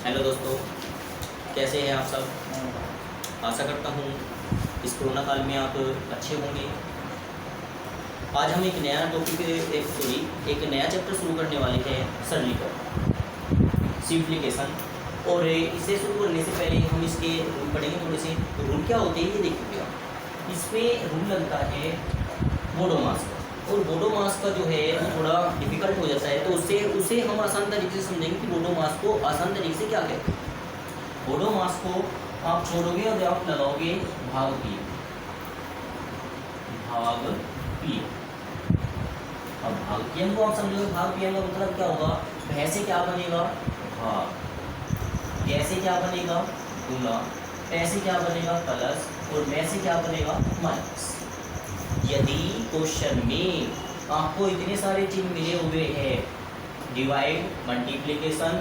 Hello दोस्तों, कैसे हैं आप सब। आशा करता हूँ इस कोरोना काल में आप अच्छे होंगे। आज हम एक नया टॉपिक एक नया चैप्टर शुरू करने वाले हैं, सरलीकरण, सिंप्लीकेशन। और इसे शुरू करने से पहले हम इसके रूल पढ़ेंगे। थोड़े से रूल क्या होते हैं ये देखिए आप। इसमें रूल लगता है बोडोमास का, और बोडोमास का जो है वो थोड़ा डिफिकल्ट हो जाता है, तो उसे हम आसान तरीके से समझेंगे कि बोडोमास को आसान तरीके से क्या कहते हैं। बोडोमास को आप छोड़ोगे और आप लगाओगे भाग पी, भाग पी। अब भाग पीएम को आप समझोगे, भाग पीएम का मतलब क्या होगा। भै से क्या बनेगा भाग, कैसे क्या बनेगा गुना, ऐसे क्या बनेगा प्लस, और मैं से क्या बनेगा माइनस। यदि क्वेश्चन में आपको इतने सारे चिन्ह मिले हुए हैं, डिवाइड, मल्टीप्लिकेशन,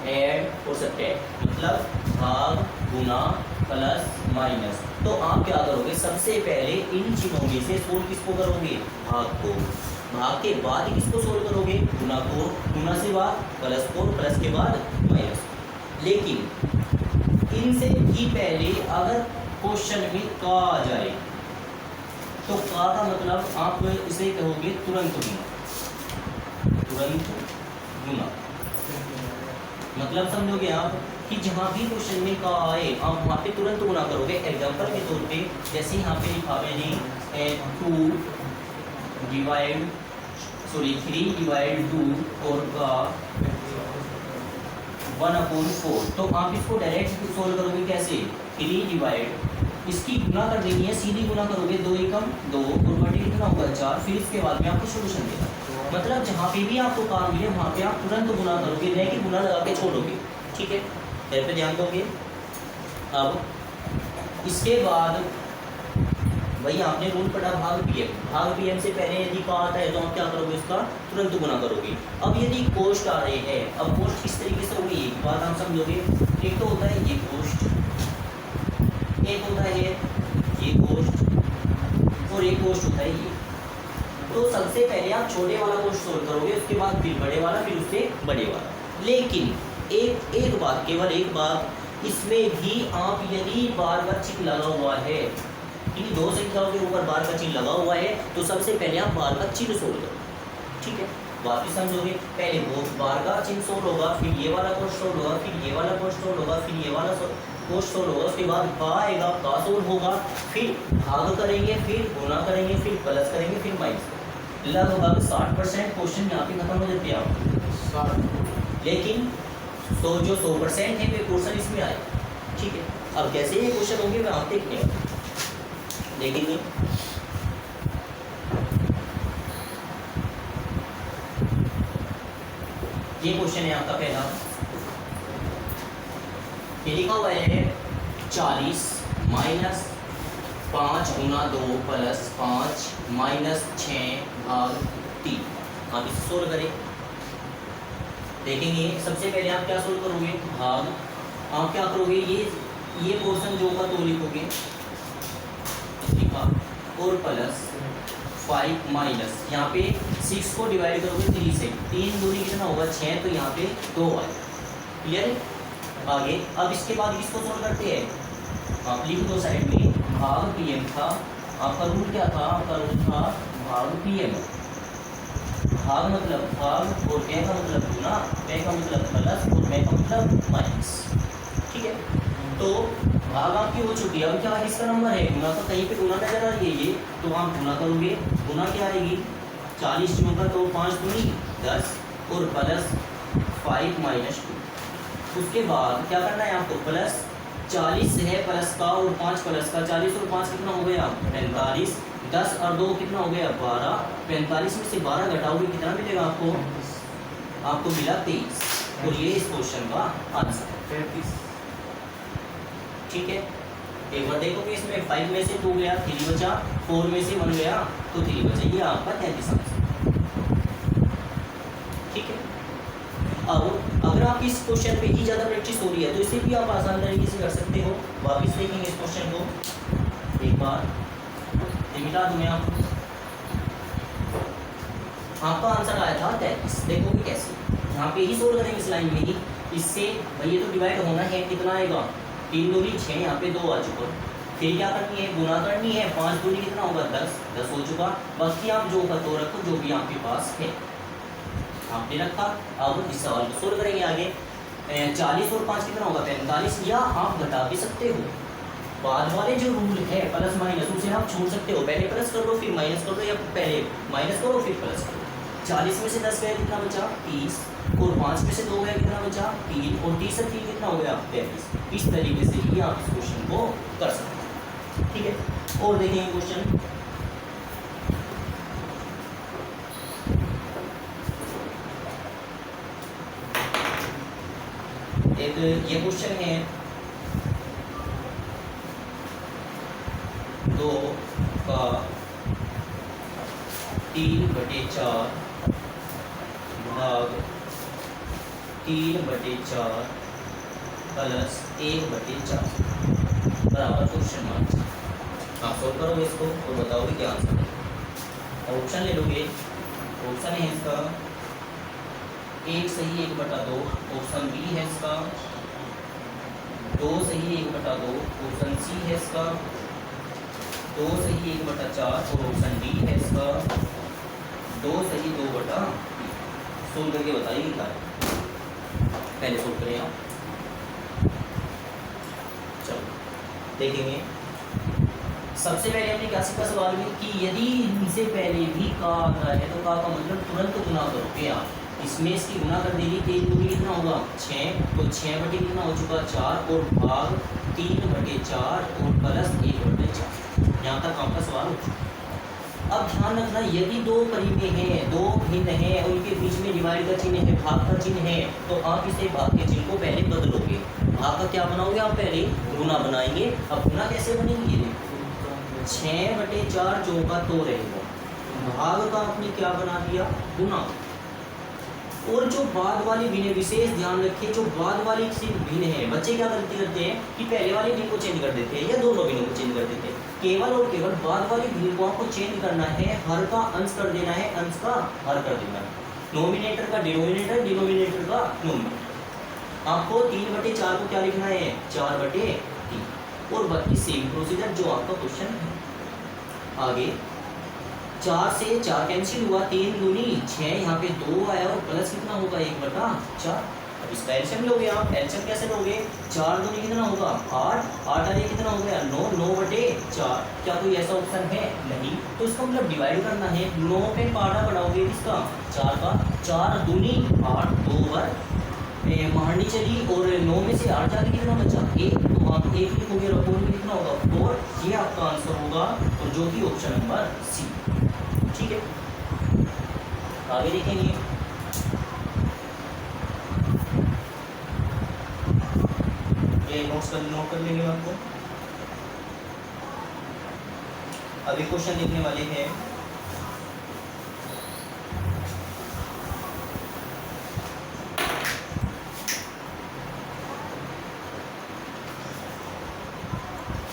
ऐड और सब्ट्रैक्ट, मतलब भाग, गुना, प्लस, माइनस, तो आप क्या करोगे, सबसे पहले इन चिन्हों में से सोल्व किसको करोगे, भाग को। भाग के बाद किसको सोल्व करोगे, गुना को, गुना से बाद प्लस को, प्लस के बाद माइनस। लेकिन इनसे भी पहले अगर क्वेश्चन में का आ जाए तो का का मतलब आप इसे कहोगे तुरंत गुना, तुरंत गुना। मतलब समझोगे आप कि जहाँ भी क्वेश्चन में का आए आप वहाँ पे तुरंत गुना करोगे। एग्जांपल के तौर पे जैसे यहाँ पे लिखा मैंने 3 डिवाइड 2 और का 1/4, तो आप इसको डायरेक्ट सोल्व करोगे कैसे, 3 डिवाइड, इसकी गुना कर देनी है, सीधी गुना करोगे, 2 एकम 2 और बटे कितना होगा 4, फिर इसके बाद में आपको सोल्यूशन देगा। मतलब जहाँ पे भी आपको काम मिले वहाँ पे आप तुरंत गुना करोगे, नहीं कि गुना लगा के छोड़ोगे। ठीक है, इस पे ध्यान दोगे। अब इसके बाद वही आपने रूल पढ़ा भाग पीएम, भाग पीएम से पहले यदि का आता है तो आप क्या करोगे, उसका तुरंत गुना करोगे। अब यदि कोष्ट आ रहे हैं, अब कोष्ट किस तरीके से होगी एक बात आप समझोगे। एक तो होता है ये कोष्ट, एक होता है ये कोष्ट, और एक कोष्ट होता है ये। तो सबसे पहले आप छोटे वाला कोष्ट सोल्व करोगे, उसके बाद फिर बड़े वाला, फिर उससे बड़े वाला। लेकिन एक बात, केवल एक बात, इसमें भी आप यदि बार बार चिन्ह लगा हुआ है, इन दो संख्याओं के ऊपर बार का चिन्ह लगा हुआ है, तो सबसे पहले आप बार का चिन्ह सोल्व करो। ठीक है, वापिस समझोगे, पहले वो बार का चिन्ह सोल्व होगा, फिर ये वाला कोष्ट सोल्व होगा, फिर ये वाला कोष्ट सोल्व होगा, फिर ये वाला कोष्ट सोल्व होगा, उसके बाद का आएगा, का सोल्व होगा, फिर भाग करेंगे, फिर गुना करेंगे, फिर प्लस करेंगे, फिर माइनस। लगभग 60% क्वेश्चन यहाँ पे खत्म हो जाते हैं आप। लेकिन तो जो 100% है वे क्वेश्चन इसमें आए। ठीक है, अब कैसे ये क्वेश्चन होंगे मैं आप देखेंगे। ये क्वेश्चन है आपका पहला, ये लिखा हुआ है 40 माइनस 5 गुना 2 प्लस 5 माइनस 6 भाग 3। आप इसे सोल्व करें, देखेंगे। सबसे पहले आप क्या सोल्व करोगे, भाग, आप क्या करोगे, ये पोर्शन जो होगा तो लिखोगे, और प्लस 5 माइनस, यहाँ पे 6 को डिवाइड करोगे 3 से, 3 दूनी कितना होगा 6, तो यहाँ पे 2 आए। क्लियर है। आगे अब इसके बाद किसको सोल्व करते हैं, आप लिख दो साइड में, भाग पीएम था, आपका रूल क्या था, आपका रूल था भाग पीएम। भाग मतलब भाग, और पै का मतलब गुना, पै का मतलब प्लस, और मैं का मतलब माइनस। ठीक है, तो भाग आपकी हो चुकी है। अब क्या इसका नंबर है, गुना का कहीं पे गुना नजर आ रही है ये, तो आप गुना करोगे, गुना क्या आएगी 40 होगा तो 5 दूनी 10, और प्लस 5 माइनस 2। उसके बाद क्या करना है आपको, प्लस 40 है प्लस का, और 5 प्लस का, 40 और 5 कितना हो गया 45, 10 और 2 कितना हो गया 12, 45 में से 12 घटाओगे कितना मिलेगा आपको, आपको मिला 23, और ये इस क्वेश्चन का आंसर है 35। ठीक है, एक बार देखोगे इसमें 5 में से 2 गया, 3 बचा, 4 में से 1 गया तो 3 बचा, ये आपका 33 आंसर। ठीक है, अब अगर आप इस क्वेश्चन पे ही ज़्यादा प्रैक्टिस हो रही है तो इसे भी आप आसान तरीके से कर सकते हो। वापिस देखेंगे इस क्वेश्चन को एक बार, मिटा दूँ मैं आपको। आपका आंसर आया था 33, देखोगे कैसे, यहाँ पे ही सोल्व करेंगे इस लाइन में ही, इससे भाई ये तो डिवाइड होना है, कितना आएगा 3 दूनी 6, यहाँ पे 2 आ चुका। फिर क्या करनी है, गुना करनी है, 5 दूनी कितना होगा 10, 10 हो चुका। बाकी आप जो का तो रखो जो भी आपके पास है आपने रखा। अब इस सवाल को सोल्व करेंगे आगे। 40 और 5 कितना होगा 45, या आप घटा भी सकते हो। बाद वाले जो रूल है प्लस माइनस उसे आप छोड़ सकते हो, पहले प्लस कर लो फिर माइनस कर लो, या पहले माइनस करो फिर प्लस करो। 40 में से 10 गया कितना बचा 30, और 5 में से 2 गया कितना बचा 3, और 30 से 3 कितना हो गया 33। इस तरीके से ही आप इस क्वेश्चन को कर सकते हैं, ठीक है। और देखेंगे क्वेश्चन, एक ये क्वेश्चन है 2 का 3/4 भाग 3/4 प्लस 1/4 बराबर क्वेश्चन मार्क। आप सोल्व करोगे इसको और बताओगे क्या आंसर है। ऑप्शन ले लोगे, ऑप्शन है इसका 1 सही 1/2, ऑप्शन बी है इसका 2 सही 1/2, ऑप्शन सी है इसका 2 सही 1/4, और ऑप्शन डी है इसका 2 सही 2/3। सोल्व करके बताइए क्या है, पहले सोल्व करें आप। चलो देखेंगे, सबसे पहले हमने क्या सीखा सवाल में कि यदि इनसे पहले भी का आता है तो का मतलब तुरंत गुना करोगे आप। इसमें इसकी गुना कर देगी, 3 दूनी कितना होगा 6, तो 6 बटे कितना हो चुका 4, और भाग 3/4 और प्लस 1/4। यहाँ तक आपका सवाल हो चुका। अब ध्यान रखना, यदि दो परिमेय हैं, दो भिन्न हैं, उनके बीच में डिवाइड का चिन्ह है, भाग का चिन्ह है, तो आप इसे भाग के चिन्ह को पहले बदलोगे। भाग का क्या बनाओगे आप, पहले गुना बनाएंगे। अब गुना कैसे बनेंगे, 6/4 जो का तो रहेगा, भाग का आपने क्या बना दिया गुना। और जो बाद वाली भिन्न, विशेष ध्यान रखिए, जो बाद वाली सिर्फ भिन्न है, बच्चे क्या गलती करते हैं कि पहले वाले भिन्न को चेंज कर देते हैं या दोनों भिन्न को चेंज कर देते हैं। केवल और केवल बाद वाली भिन्न को आपको चेंज करना है, हर का अंश कर देना है, अंश का हर कर देना है, नोमिनेटर का डिनोमिनेटर, डिनोमिनेटर का नोमिनेटर। आपको 3/4 को क्या लिखना है 4/3, और बाकी सेम प्रोसीजर जो आपका क्वेश्चन है। आगे 4 से 4 कैंसिल हुआ, 3 दूनी 6, यहाँ पे 2 आया, और प्लस कितना होगा 1/4। अब इसका एलसीएम लोगे आप, एलसीएम कैसे लोगे, 4 दूनी कितना होगा 8, 8 आ रही कितना हो गया 9, 9/4। क्या कोई ऐसा ऑप्शन है, नहीं। तो इसका मतलब डिवाइड करना है, 9 पे पारा बढ़ाओगे इसका 4 का, 4 दूनी 8, 2 बार मारनी चली, और 9 में से 8 जाके कितना बचा 1, तो आप 1 लिखोगे, रखोगे में कितना होगा 4। ये आपका आंसर होगा, और जो कि ऑप्शन नंबर सी, ठीक है। आगे देखेंगे, ये नोट कर लेंगे आपको। अभी क्वेश्चन देखने वाले हैं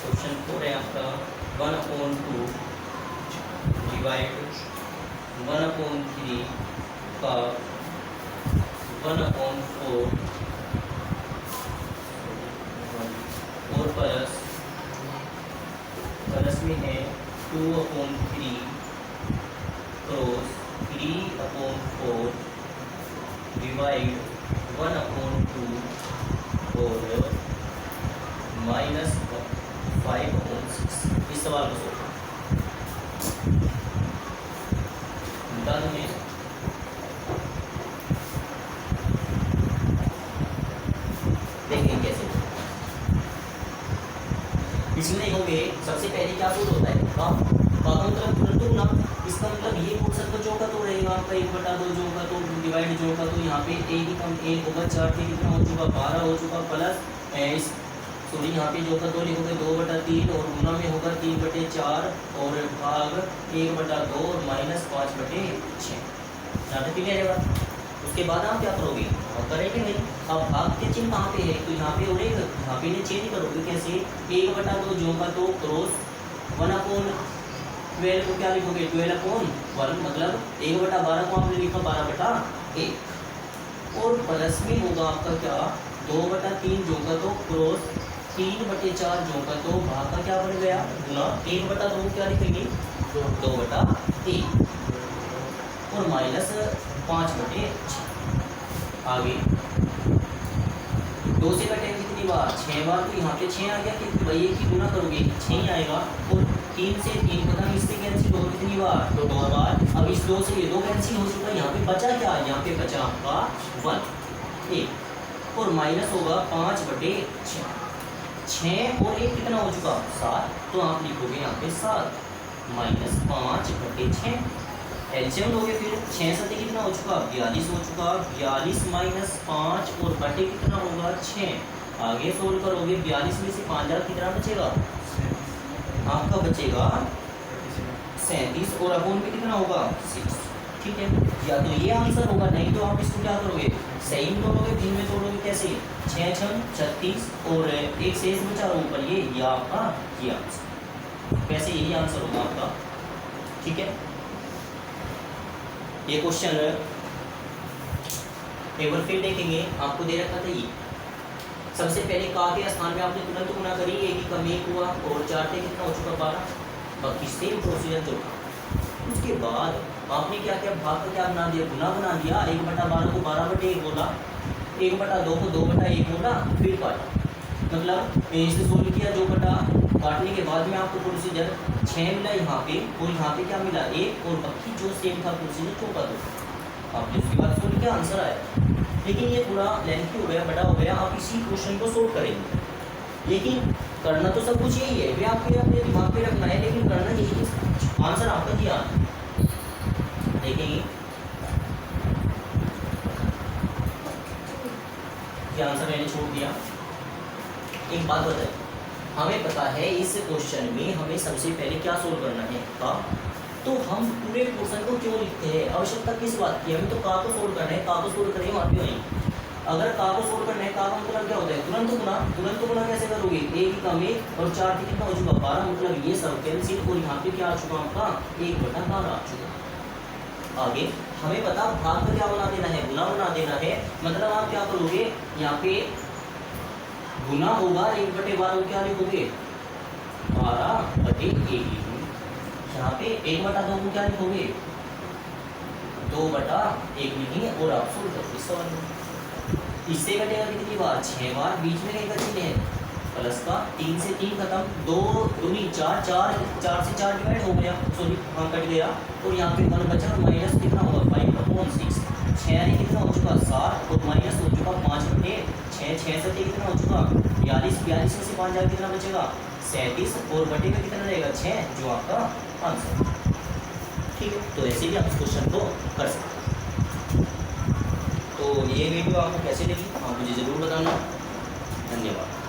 क्वेश्चन 4 है आपका 1/2 डिवाइड 1/3 का 1/4 और प्लस में है 2/3 क्रॉस 3/4 डिवाइड 1/2 और -5/6। इस सवाल को सोचो, बता दूँ मैं, देखें कैसे। इसमें होंगे सबसे पहले क्या सूत्र होता है का मतलब तुरंत गुना। इसका मतलब ये पूछ सकते जो का तो रहेगा आपका 1/2 जो का तो डिवाइड जो का तो यहाँ पे 1 ही कम 1 होगा, 4 के कितना हो चुका 12 हो चुका, प्लस इस सॉरी यहाँ पे जो का तो लिखोगे 2/3, और गुना में होगा 3/4, और भाग 1/2 और -5/6। यहाँ तक क्लियर है बात। उसके बाद आप क्या करोगे, और करेंगे नहीं। अब भाग के चिन्ह कहाँ पे है, तो यहाँ पे और यहाँ पे चेंज करोगे कैसे, 1/2 जो का तो क्रॉस 1/12 को क्या लिखोगे 12/1, मतलब 1/12 को आपने लिखा 12/1। और प्लस में होगा आपका क्या 2/3 जो का तो क्रॉस 3/4 जो का तो भाग का क्या बन गया गुना 1/2 क्या लिखेंगे 2/1 और माइनस 5/6। आगे 2 से कटेंगे कितनी बार 6 बार, तो यहाँ पे 6 आ गया क्योंकि भाई एक ही गुना करोगे 6 ही आएगा। और 3 से 3 खत्म, इससे कैंसिल हो कितनी बार 2 बार। अब इस 2 से ये 2 कैंसिल हो चुका है, यहाँ पे बचा क्या, यहाँ पे बचा आपका 1 और माइनस होगा 5/6। 6 और 1 कितना हो चुका 7, तो आप लिखोगे यहाँ पे 7 माइनस 5/6। एलसीएम लोगे फिर 6 7 कितना हो चुका 42 हो चुका, 42 माइनस 5 और बटे कितना होगा 6। आगे सोल्व करोगे 42 में से 5 कितना बचेगा आपका बचेगा 37 और अपोन में कितना होगा 6। ठीक है, या तो ये आंसर होगा, नहीं तो आप इसको क्या करोगे सही में तोड़ोगे, 3 में तोड़ोगे कैसे 6 6 36 और एक शेष बचा ऊपर ये आपका ये आंसर, वैसे यही आंसर होगा आपका। ठीक है, ये क्वेश्चन एक बार फिर देखेंगे, आपको दे रखा था ये सबसे पहले का के स्थान में आपने तुरंत गुना करी, एक ही कम 1 हुआ और 4 से कितना हो चुका 12, बाकी सेम प्रोसीजर जो था। उसके बाद आपने क्या किया भाग का क्या बना दिया गुना बना दिया, 1/12 को 12/1 बोला, 1/2 को 2/1 बोला, फिर काटा, मतलब इसे सोल्व किया, जो कटा काटने के बाद में आपको प्रोसीजर 6 मिला यहाँ पे और यहाँ पे क्या मिला 1 और बाकी जो सेम था प्रोसीजर चौका 2, आपने उसके बाद सोल्व किया आंसर आया। लेकिन ये थोड़ा लेंथी हो गया, बड़ा हो गया, आप इसी क्वेश्चन को सोल्व करेंगे, लेकिन करना तो सब कुछ यही है, वे आपके अपने दिमाग पे रखना है, लेकिन करना यही है, आंसर आपका दिया देखेंगे ये आंसर मैंने छोड़ दिया। एक बात बताइए, हमें पता है इस क्वेश्चन में हमें सबसे पहले क्या सोल्व करना है का, तो हम पूरे क्वेश्चन को क्यों लिखते हैं, आवश्यकता किस बात की, हमें तो का को सोल्व करना है, का को सोल्व करेंगे वहाँ पे वहीं। अगर का को सोल्व करना है, का का मतलब क्या होता है तुरंत गुना कैसे करोगे, 1 कम 1 और 4 से कितना हो चुका 12, मतलब ये सब कैंसिल और यहाँ पे क्या आ चुका आपका 1/12 आ चुका। आगे हमें पता भाग का क्या बना देना है गुना बना देना है, मतलब आप क्या करोगे यहाँ पे गुना होगा 1/12 क्या लिखोगे 12/1 लिखोगे, यहाँ पे 1/2 को क्या लिखोगे 2/1 लिखेंगे और आप सोल्व करोगे सवाल। इससे कटेगा कितनी बार 6 बार, बीच में कहीं का चिन्ह है प्लस का, 3 से 3 खत्म, 2 दूनी 4 4 से 4 डिवाइड हो गया, सॉरी हाँ कट गया, और यहाँ पे 1 बचा माइनस कितना होगा 5/6। 6 ने कितना हो चुका 7 और माइनस हो चुका 5/6, 6 से कितना हो चुका 42 में से 5 जाकर कितना बचेगा 37 और बटे में कितना रहेगा 6, जो आपका आंसर। ठीक है, तो ऐसे भी आप इस क्वेश्चन को कर सकते हैं। तो ये वीडियो आपको कैसे लगी आप मुझे ज़रूर बताना। धन्यवाद।